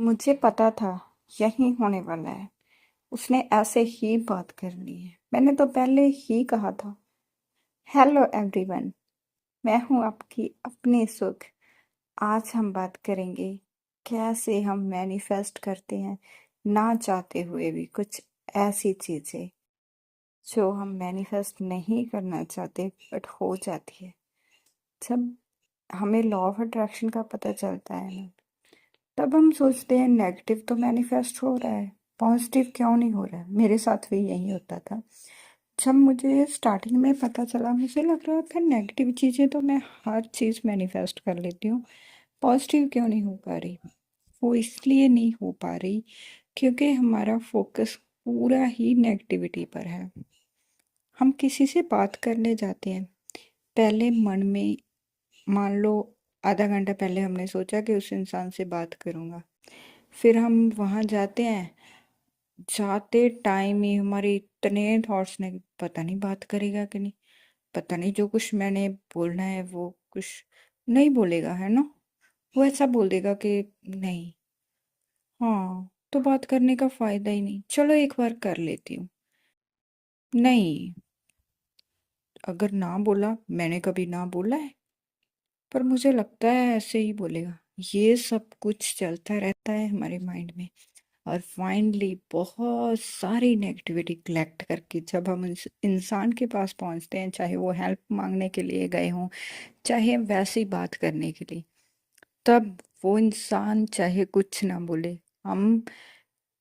मुझे पता था यही होने वाला है। उसने ऐसे ही बात करनी है। मैंने तो पहले ही कहा था। हेलो एवरीवन, मैं हूँ आपकी अपनी सुख। आज हम बात करेंगे कैसे हम मैनिफेस्ट करते हैं, ना चाहते हुए भी कुछ ऐसी चीजें जो हम मैनिफेस्ट नहीं करना चाहते बट हो जाती है। जब हमें लॉ ऑफ अट्रैक्शन का पता चलता है ना, तब हम सोचते हैं नेगेटिव तो मैनिफेस्ट हो रहा है, पॉजिटिव क्यों नहीं हो रहा है। मेरे साथ भी यही होता था। जब मुझे स्टार्टिंग में पता चला, मुझे लग रहा था नेगेटिव चीज़ें तो मैं हर चीज़ मैनिफेस्ट कर लेती हूँ, पॉजिटिव क्यों नहीं हो पा रही। वो इसलिए नहीं हो पा रही क्योंकि हमारा फोकस पूरा ही नेगेटिविटी पर है। हम किसी से बात करने जाते हैं, पहले मन में मान लो आधा घंटा पहले हमने सोचा कि उस इंसान से बात करूँगा, फिर हम वहाँ जाते हैं, जाते टाइम ही हमारे इतने थॉट्स ने पता नहीं बात करेगा कि नहीं, पता नहीं जो कुछ मैंने बोलना है वो कुछ नहीं बोलेगा, है ना। वो ऐसा बोल देगा कि नहीं, हाँ तो बात करने का फायदा ही नहीं, चलो एक बार कर लेती हूँ। नहीं, अगर ना बोला, मैंने कभी ना बोला है, पर मुझे लगता है ऐसे ही बोलेगा। ये सब कुछ चलता रहता है हमारे माइंड में। और फाइनली बहुत सारी नेगेटिविटी कलेक्ट करके जब हम इंसान के पास पहुंचते हैं, चाहे वो हेल्प मांगने के लिए गए हों, चाहे वैसी बात करने के लिए, तब वो इंसान चाहे कुछ ना बोले, हम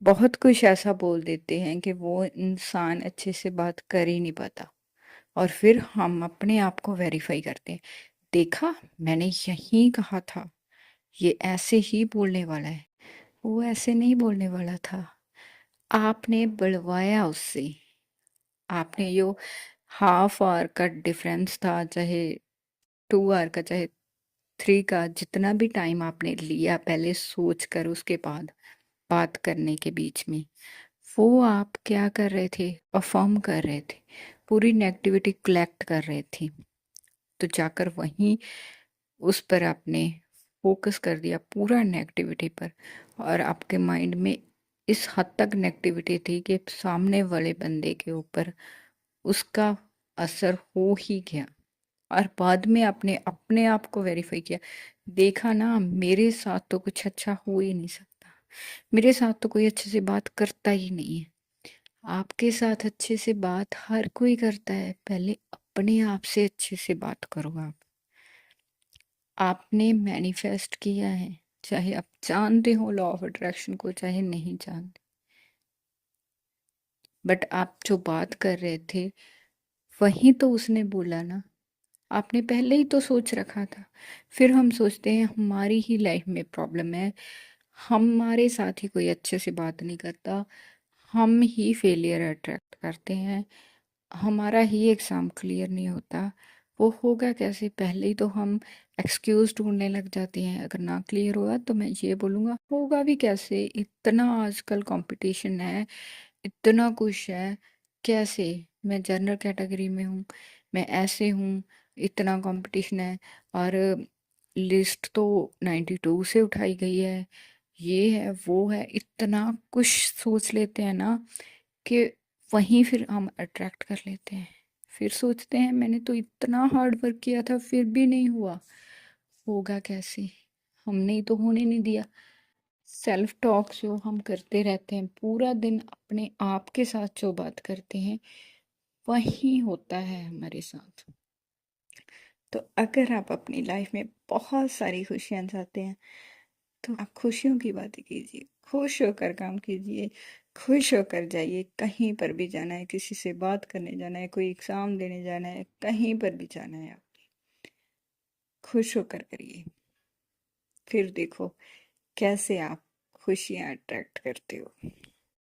बहुत कुछ ऐसा बोल देते हैं कि वो इंसान अच्छे से बात कर ही नहीं पाता। और फिर हम अपने आप को वेरीफाई करते हैं, देखा, मैंने यही कहा था, ये ऐसे ही बोलने वाला है। वो ऐसे नहीं बोलने वाला था, आपने बढ़वाया उससे। आपने जो हाफ आवर का डिफरेंस था, चाहे 2 आवर का, चाहे 3 का, जितना भी टाइम आपने लिया पहले सोच कर उसके बाद बात करने के बीच में, वो आप क्या कर रहे थे, अफर्म कर रहे थे, पूरी नेगेटिविटी कलेक्ट कर रहे थे। तो जाकर वहीं उस पर आपने फोकस कर दिया, पूरा नेगेटिविटी पर। और आपके माइंड में इस हद तक नेगेटिविटी थी कि सामने वाले बंदे के ऊपर उसका असर हो ही गया। और बाद में आपने अपने आप को वेरीफाई किया, देखा ना, मेरे साथ तो कुछ अच्छा हो ही नहीं सकता, मेरे साथ तो कोई अच्छे से बात करता ही नहीं है। आपके साथ अच्छे से बात हर कोई करता है, पहले अपने आप से अच्छे से बात करो। आपने मैनिफेस्ट किया है, चाहे आप जानते हो लॉ ऑफ अट्रैक्शन को, चाहे नहीं जानते, बट आप जो बात कर रहे थे वही तो उसने बोला ना। आपने पहले ही तो सोच रखा था। फिर हम सोचते हैं हमारी ही लाइफ में प्रॉब्लम है, हमारे साथ ही कोई अच्छे से बात नहीं करता, हम ही फेलियर अट्रैक्ट करते हैं, हमारा ही एग्ज़ाम क्लियर नहीं होता। वो होगा कैसे, पहले ही तो हम एक्सक्यूज़ ढूँढने लग जाते हैं, अगर ना क्लियर हुआ तो मैं ये बोलूँगा, होगा भी कैसे, इतना आजकल कंपटीशन है, इतना कुछ है, कैसे, मैं जनरल कैटेगरी में हूँ, मैं ऐसे हूँ, इतना कंपटीशन है, और लिस्ट तो 92 से उठाई गई है, ये है वो है, इतना कुछ सोच लेते हैं ना कि वहीं फिर हम अट्रैक्ट कर लेते हैं। फिर सोचते हैं मैंने तो इतना हार्ड वर्क किया था फिर भी नहीं हुआ, होगा कैसे, हमने ही तो होने नहीं दिया। सेल्फ टॉक जो हम करते रहते हैं पूरा दिन, अपने आप के साथ जो बात करते हैं वही होता है हमारे साथ। तो अगर आप अपनी लाइफ में बहुत सारी खुशियां चाहते हैं, तो आप खुशियों की बातें कीजिए, खुश होकर काम कीजिए, खुश होकर जाइए। कहीं पर भी जाना है, किसी से बात करने जाना है, कोई एग्ज़ाम देने जाना है, कहीं पर भी जाना है, आप खुश होकर करिए। फिर देखो कैसे आप खुशियाँ अट्रैक्ट करते हो।